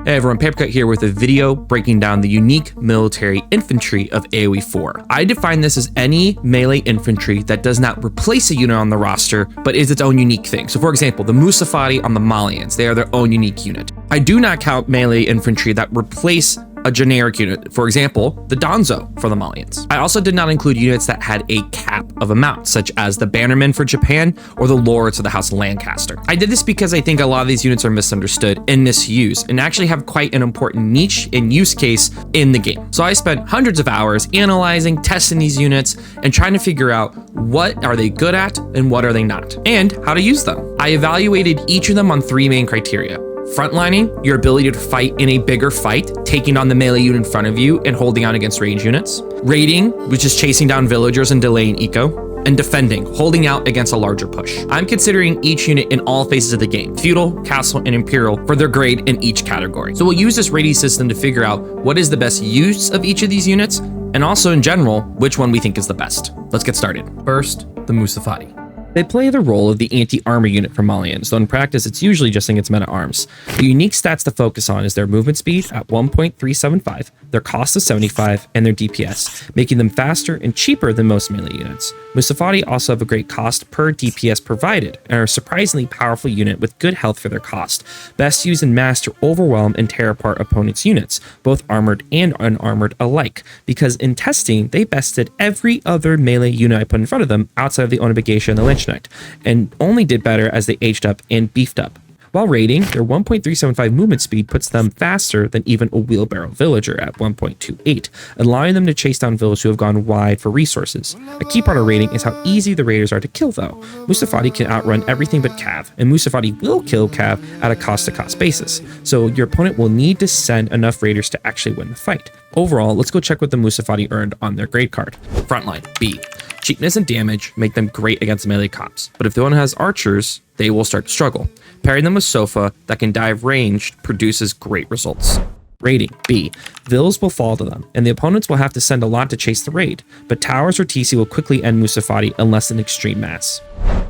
Hey everyone, Papercut here with a video breaking down the unique military infantry of AOE 4. I define this as any melee infantry that does not replace a unit on the roster, but is its own unique thing. So for example, the Musafati on the Malians, they are their own unique unit. I do not count melee infantry that replace a generic unit, for example, the Danzo for the Malians. I also did not include units that had a cap of amount, such as the Bannermen for Japan or the Lords of the House of Lancaster. I did this because I think a lot of these units are misunderstood and misused, and actually have quite an important niche and use case in the game. So I spent hundreds of hours analyzing, testing these units, and trying to figure out what are they good at and what are they not, and how to use them. I evaluated each of them on 3 main criteria. Frontlining, your ability to fight in a bigger fight, taking on the melee unit in front of you and holding on against range units. Raiding, which is chasing down villagers and delaying eco. And defending, holding out against a larger push. I'm considering each unit in all phases of the game, Feudal, Castle, and Imperial, for their grade in each category. So we'll use this rating system to figure out what is the best use of each of these units, and also in general, which one we think is the best. Let's get started. First, the Musafati. They play the role of the anti-armor unit for Malians, though in practice it's usually just against meta-arms. The unique stats to focus on is their movement speed at 1.375, their cost of 75, and their DPS, making them faster and cheaper than most melee units. Musafati also have a great cost per DPS provided, and are a surprisingly powerful unit with good health for their cost, best used in mass to overwhelm and tear apart opponents' units, both armored and unarmored alike, because in testing, they bested every other melee unit I put in front of them outside of the Onabagation and the Lynch Knight, and only did better as they aged up and beefed up. While raiding, their 1.375 movement speed puts them faster than even a wheelbarrow villager at 1.28, allowing them to chase down villagers who have gone wide for resources. A key part of raiding is how easy the raiders are to kill though. Musafati can outrun everything but Cav, and Musafati will kill Cav at a cost-to-cost basis, so your opponent will need to send enough raiders to actually win the fight. Overall, let's go check what the Musafati earned on their grade card. Frontline, B. Cheapness and damage make them great against melee cops, but if the one has archers, they will start to struggle. Pairing them with Sofa that can dive ranged produces great results. Raiding, B. Vills will fall to them, and the opponents will have to send a lot to chase the raid, but towers or TC will quickly end Musafati unless in extreme mass.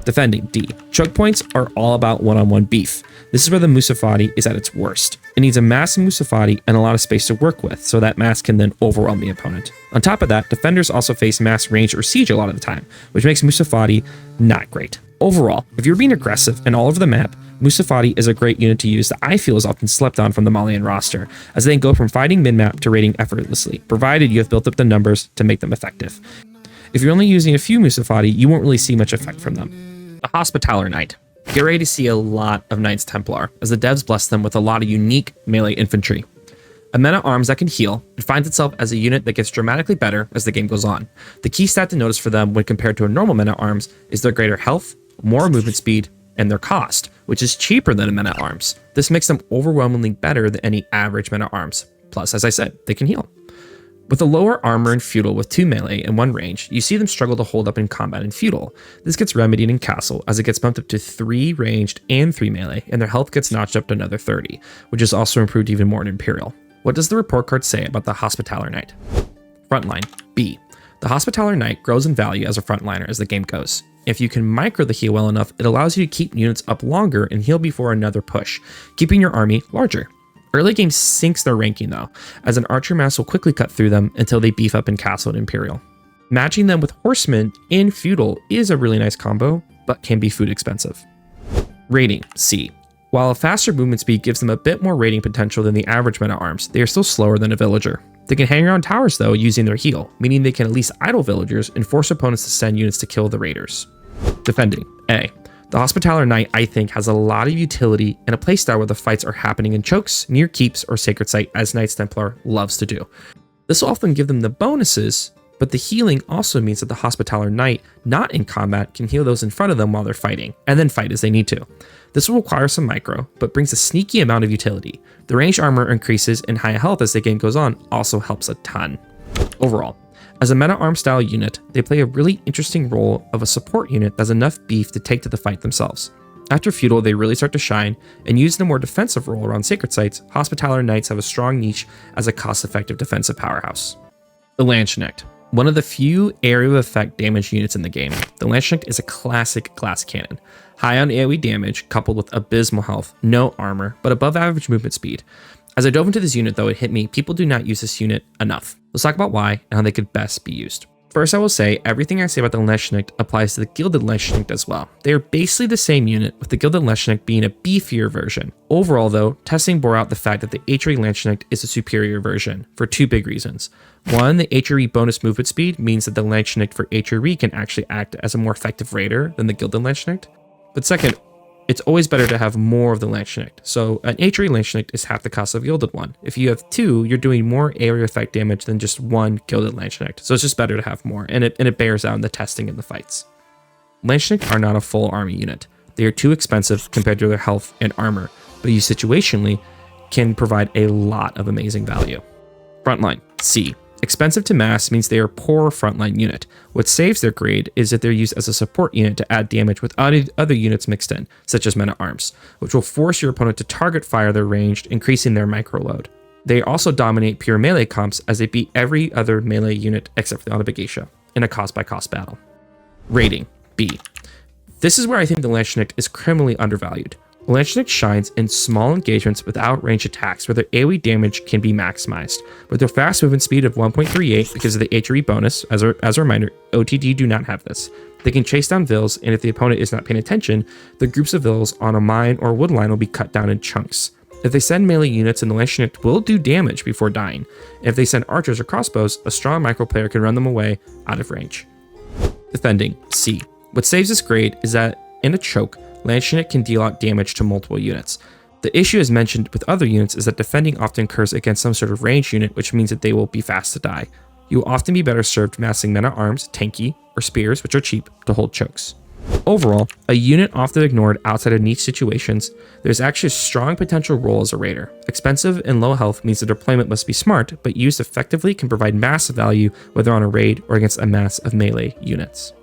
Defending, D. Choke points are all about one-on-one beef. This is where the Musafati is at its worst. It needs a massive Musafati and a lot of space to work with, so that mass can then overwhelm the opponent. On top of that, defenders also face mass range or siege a lot of the time, which makes Musafati not great. Overall, if you're being aggressive and all over the map, Musafati is a great unit to use that I feel is often slept on from the Malian roster, as they go from fighting mid-map to raiding effortlessly, provided you have built up the numbers to make them effective. If you're only using a few Musafati, you won't really see much effect from them. The Hospitaller Knight. Get ready to see a lot of Knights Templar, as the devs bless them with a lot of unique melee infantry. A meta-arms that can heal, it finds itself as a unit that gets dramatically better as the game goes on. The key stat to notice for them when compared to a normal meta-arms is their greater health, more movement speed, and their cost, which is cheaper than a meta-arms. This makes them overwhelmingly better than any average meta-arms. Plus, as I said, they can heal. With a lower armor in Feudal with 2 melee and 1 range, you see them struggle to hold up in combat in Feudal. This gets remedied in Castle as it gets bumped up to 3 ranged and 3 melee, and their health gets notched up to another 30, which is also improved even more in Imperial. What does the report card say about the Hospitaller Knight? Frontline, B. The Hospitaller Knight grows in value as a frontliner as the game goes. If you can micro the heal well enough, it allows you to keep units up longer and heal before another push, keeping your army larger. Early game sinks their ranking though, as an archer mass will quickly cut through them until they beef up in Castle and Imperial. Matching them with horsemen in Feudal is a really nice combo, but can be food expensive. Raiding, C. While a faster movement speed gives them a bit more raiding potential than the average meta-arms, they are still slower than a villager. They can hang around towers though using their heal, meaning they can at least idle villagers and force opponents to send units to kill the raiders. Defending, A. The Hospitaller Knight, I think, has a lot of utility and a playstyle where the fights are happening in chokes, near keeps, or sacred site, as Knights Templar loves to do. This will often give them the bonuses, but the healing also means that the Hospitaller Knight, not in combat, can heal those in front of them while they're fighting, and then fight as they need to. This will require some micro, but brings a sneaky amount of utility. The range armor increases, and high health as the game goes on also helps a ton. Overall, as a meta-arm style unit, they play a really interesting role of a support unit that has enough beef to take to the fight themselves. After Feudal, they really start to shine, and used in a more defensive role around sacred sites, Hospitaller Knights have a strong niche as a cost-effective defensive powerhouse. The Landsknecht. One of the few area of effect damage units in the game, the Landsknecht is a classic glass cannon. High on AOE damage, coupled with abysmal health, no armor, but above average movement speed. As I dove into this unit though, it hit me, people do not use this unit enough. Let's talk about why and how they could best be used. First, I will say everything I say about the Leshnik applies to the Gilded Leshnik as well. They are basically the same unit, with the Gilded Leshnik being a beefier version. Overall though, testing bore out the fact that the HRE Leshnik is a superior version, for two big reasons. One, the HRE bonus movement speed means that the Leshnik for HRE can actually act as a more effective raider than the Gilded Leshnik. But second, it's always better to have more of the Leshnik. So an HRE Leshnik is half the cost of a Gilded one. If you have two, you're doing more area effect damage than just one Gilded Leshnik. So it's just better to have more, and it bears out in the testing and the fights. Leshnik are not a full army unit. They are too expensive compared to their health and armor, but used situationally can provide a lot of amazing value. Frontline, C. Expensive to mass means they are a poor frontline unit. What saves their grade is that they're used as a support unit to add damage with other units mixed in, such as men-at-arms, which will force your opponent to target fire their ranged, increasing their micro load. They also dominate pure melee comps as they beat every other melee unit except for the Anabagesha in a cost-by-cost battle. Rating, B. This is where I think the Leshnik is criminally undervalued. Leshnik shines in small engagements without range attacks where their AoE damage can be maximized. With their fast movement speed of 1.38 because of the HRE bonus, as a reminder, OTD do not have this. They can chase down vills, and if the opponent is not paying attention, the groups of vills on a mine or wood line will be cut down in chunks. If they send melee units, then the Leshnik will do damage before dying. If they send archers or crossbows, a strong micro player can run them away out of range. Defending, C. What saves this grade is that in a choke, Leshnik can deal out damage to multiple units. The issue as mentioned with other units is that defending often occurs against some sort of ranged unit, which means that they will be fast to die. You will often be better served massing men-at-arms, tanky, or spears, which are cheap, to hold chokes. Overall, a unit often ignored outside of niche situations, there's actually a strong potential role as a raider. Expensive and low health means the deployment must be smart, but used effectively can provide massive value whether on a raid or against a mass of melee units.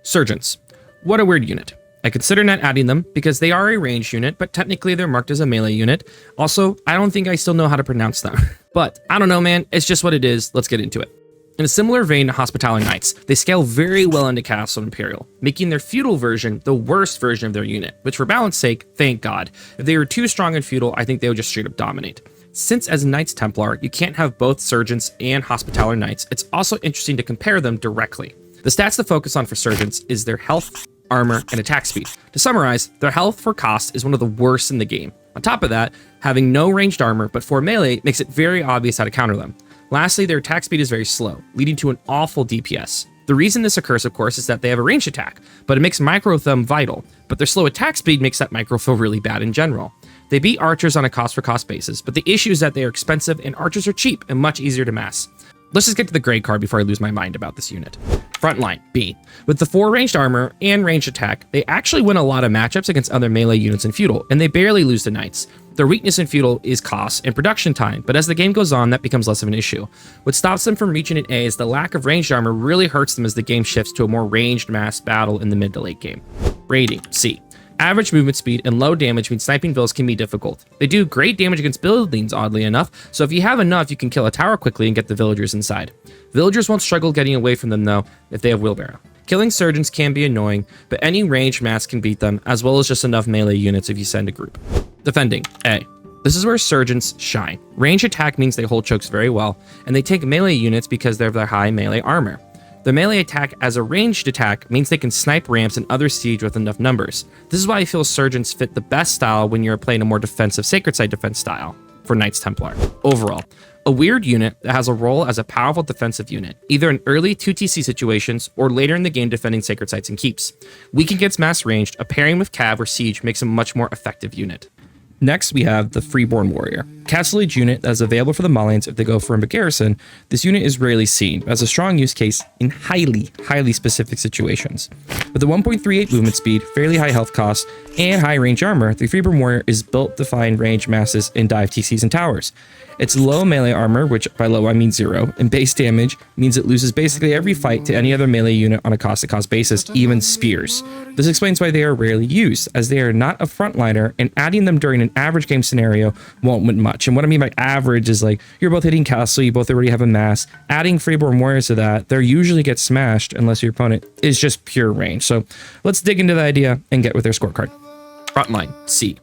Surgeons. What a weird unit. I consider not adding them because they are a ranged unit, but technically they're marked as a melee unit. Also, I don't think I still know how to pronounce them. But I don't know, man. It's just what it is. Let's get into it. In a similar vein to Hospitaller Knights, they scale very well into Castle and Imperial, making their feudal version the worst version of their unit, which for balance sake, thank God. If they were too strong in feudal, I think they would just straight up dominate. Since as Knights Templar, you can't have both Surgeons and Hospitaller Knights, it's also interesting to compare them directly. The stats to focus on for Surgeons is their health, armor, and attack speed. To summarize, their health for cost is one of the worst in the game. On top of that, having no ranged armor but for melee makes it very obvious how to counter them. Lastly, their attack speed is very slow, leading to an awful DPS. The reason this occurs, of course, is that they have a ranged attack, but it makes micro them vital, but their slow attack speed makes that micro feel really bad in general. They beat archers on a cost for cost basis, but the issue is that they are expensive and archers are cheap and much easier to mass. Let's just get to the grade card before I lose my mind about this unit. Frontline, B. With the 4 ranged armor and ranged attack, they actually win a lot of matchups against other melee units in feudal, and they barely lose to knights. Their weakness in feudal is cost and production time, but as the game goes on, that becomes less of an issue. What stops them from reaching an A is the lack of ranged armor really hurts them as the game shifts to a more ranged mass battle in the mid to late game. Rating, C. Average movement speed and low damage means sniping vills can be difficult. They do great damage against buildings, oddly enough, so if you have enough, you can kill a tower quickly and get the villagers inside. Villagers won't struggle getting away from them though, if they have wheelbarrow. Killing surgeons can be annoying, but any ranged mass can beat them, as well as just enough melee units if you send a group. Defending, A. This is where surgeons shine. Range attack means they hold chokes very well, and they take melee units because of their high melee armor. The melee attack as a ranged attack means they can snipe ramps and other siege with enough numbers. This is why I feel surgeons fit the best style when you're playing a more defensive sacred site defense style for Knights Templar. Overall, a weird unit that has a role as a powerful defensive unit, either in early 2TC situations or later in the game defending sacred sites and keeps. Weak against mass ranged, a pairing with cav or siege makes a much more effective unit. Next, we have the Freeborn Warrior. Castle Age unit that is available for the Malians if they go for a garrison. This unit is rarely seen, but has a strong use case in highly specific situations. With a 1.38 movement speed, fairly high health cost, and high range armor, the Freeborn Warrior is built to find range masses in dive TCs and towers. Its low melee armor, which by low I mean 0, and base damage means it loses basically every fight to any other melee unit on a cost-to-cost basis, even spears. This explains why they are rarely used, as they are not a frontliner, and adding them during an average game scenario won't win much. And what I mean by average is like, you're both hitting castle, you both already have a mass. Adding Freeborn Warriors to that, they usually get smashed unless your opponent is just pure range. So let's dig into the idea and get with their scorecard. Frontline, C.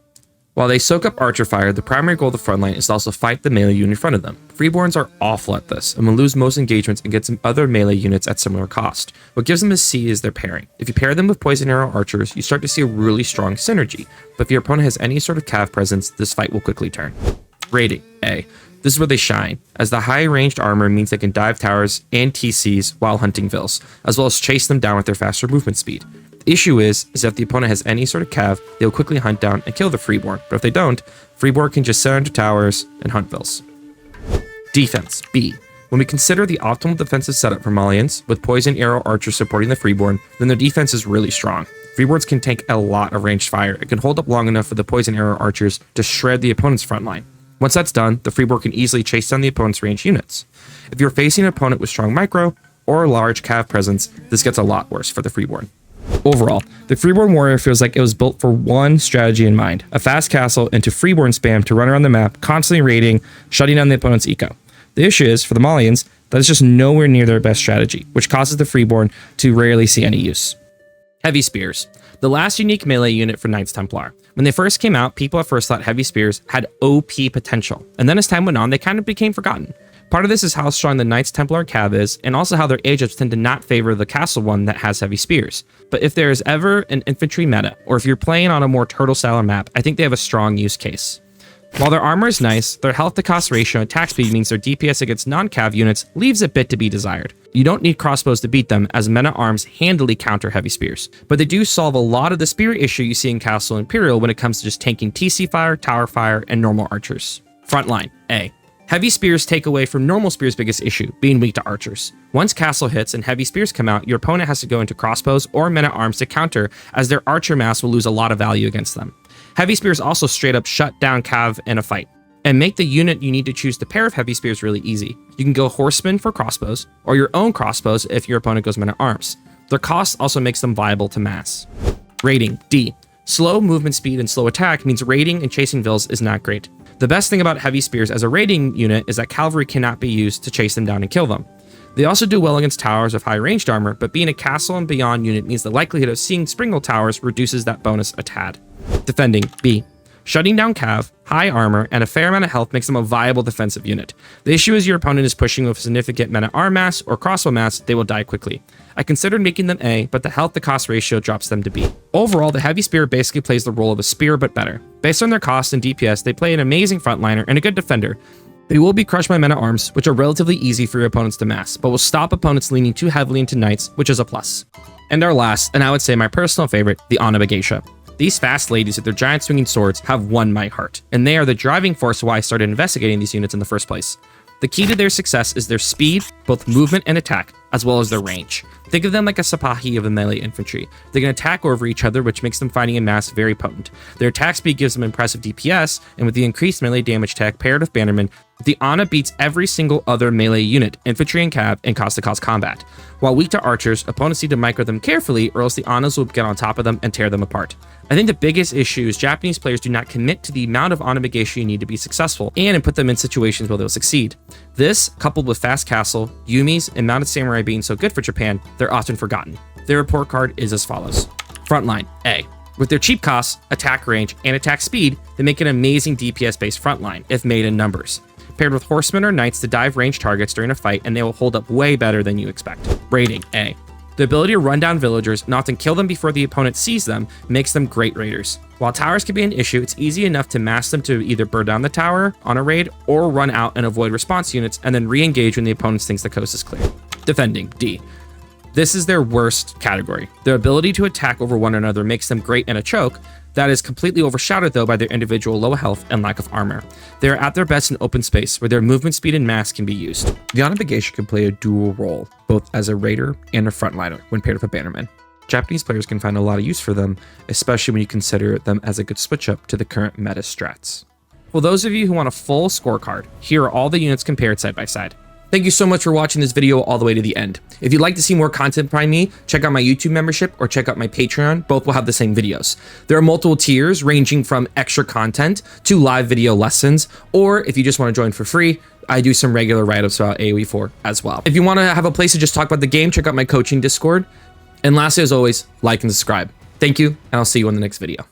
While they soak up archer fire, the primary goal of the front line is to also fight the melee unit in front of them. Freeborns are awful at this and will lose most engagements against some other melee units at similar cost. What gives them a C is their pairing. If you pair them with poison arrow archers, you start to see a really strong synergy, but if your opponent has any sort of cav presence, this fight will quickly turn. Rating A. This is where they shine, as the high ranged armor means they can dive towers and TCs while hunting vills, as well as chase them down with their faster movement speed. The issue is if the opponent has any sort of cav, they'll quickly hunt down and kill the freeborn, but if they don't, freeborn can just sit under towers and hunt vills. Defense B. When we consider the optimal defensive setup for Malians, with poison arrow archers supporting the freeborn, then their defense is really strong. Freeborns can take a lot of ranged fire and can hold up long enough for the poison arrow archers to shred the opponent's front line. Once that's done, the freeborn can easily chase down the opponent's ranged units. If you're facing an opponent with strong micro or large cav presence, this gets a lot worse for the freeborn. Overall, the Freeborn Warrior feels like it was built for one strategy in mind, a fast castle into Freeborn spam to run around the map, constantly raiding, shutting down the opponent's eco. The issue is, for the Malians, that is just nowhere near their best strategy, which causes the Freeborn to rarely see any use. Heavy Spears, the last unique melee unit for Knights Templar. When they first came out, people at first thought Heavy Spears had OP potential, and then as time went on, they kind of became forgotten. Part of this is how strong the Knights Templar cav is, and also how their age-ups tend to not favor the castle one that has heavy spears. But if there is ever an infantry meta, or if you're playing on a more turtle-style map, I think they have a strong use case. While their armor is nice, their health to cost ratio and attack speed means their DPS against non-cav units leaves a bit to be desired. You don't need crossbows to beat them, as meta arms handily counter heavy spears, but they do solve a lot of the spear issue you see in Castle Imperial when it comes to just tanking TC fire, tower fire, and normal archers. Frontline A. Heavy spears take away from normal spears' biggest issue, being weak to archers. Once castle hits and heavy spears come out, your opponent has to go into crossbows or meta arms to counter, as their archer mass will lose a lot of value against them. Heavy spears also straight up shut down cav in a fight, and make the unit you need to choose to pair of heavy spears really easy. You can go horsemen for crossbows, or your own crossbows if your opponent goes meta arms. Their cost also makes them viable to mass. Rating D. Slow movement speed and slow attack means raiding and chasing vills is not great. The best thing about heavy spears as a raiding unit is that cavalry cannot be used to chase them down and kill them. They also do well against towers of high ranged armor, but being a castle and beyond unit means the likelihood of seeing Springle towers reduces that bonus a tad. Defending B. Shutting down cav, high armor, and a fair amount of health makes them a viable defensive unit. The issue is your opponent is pushing with significant meta arm mass or crossbow mass, they will die quickly. I considered making them A, but the health to cost ratio drops them to B. Overall, the heavy spear basically plays the role of a spear but better. Based on their cost and DPS, they play an amazing frontliner and a good defender. They will be crushed by meta arms, which are relatively easy for your opponents to mass, but will stop opponents leaning too heavily into knights, which is a plus. And our last, and I would say my personal favorite, the Anima Geisha. These fast ladies with their giant swinging swords have won my heart, and they are the driving force why I started investigating these units in the first place. The key to their success is their speed, both movement and attack, as well as their range. Think of them like a Sipahi of the melee infantry. They can attack over each other, which makes them fighting in mass very potent. Their attack speed gives them impressive DPS, and with the increased melee damage tech paired with Bannerman, the Ana beats every single other melee unit, infantry and cav, in cost-to-cost combat. While weak to archers, opponents need to micro them carefully, or else the Anas will get on top of them and tear them apart. I think the biggest issue is Japanese players do not commit to the amount of Anima Geisha you need to be successful, and put them in situations where they'll succeed. This, coupled with fast castle, Yumis, and mounted samurai being so good for Japan, they're often forgotten. Their report card is as follows. Frontline A. With their cheap costs, attack range, and attack speed, they make an amazing DPS-based frontline, if made in numbers. Paired with horsemen or knights to dive range targets during a fight, and they will hold up way better than you expect. Rating A. The ability to run down villagers and often kill them before the opponent sees them makes them great raiders. While towers can be an issue, it's easy enough to mass them to either burn down the tower on a raid or run out and avoid response units and then re-engage when the opponent thinks the coast is clear. Defending D. This is their worst category. Their ability to attack over one another makes them great in a choke. That is completely overshadowed though by their individual low health and lack of armor. They are at their best in open space where their movement speed and mass can be used. The Anima Geisha can play a dual role, both as a raider and a frontliner when paired with a bannerman. Japanese players can find a lot of use for them, especially when you consider them as a good switch up to the current meta strats. For those of you who want a full scorecard, here are all the units compared side by side. Thank you so much for watching this video all the way to the end. If you'd like to see more content by me, check out my YouTube membership or check out my Patreon. Both will have the same videos. There are multiple tiers ranging from extra content to live video lessons, or if you just want to join for free, I do some regular write-ups about AOE 4 as well. If you want to have a place to just talk about the game, check out my coaching Discord. And lastly, as always, like and subscribe. Thank you, and I'll see you in the next video.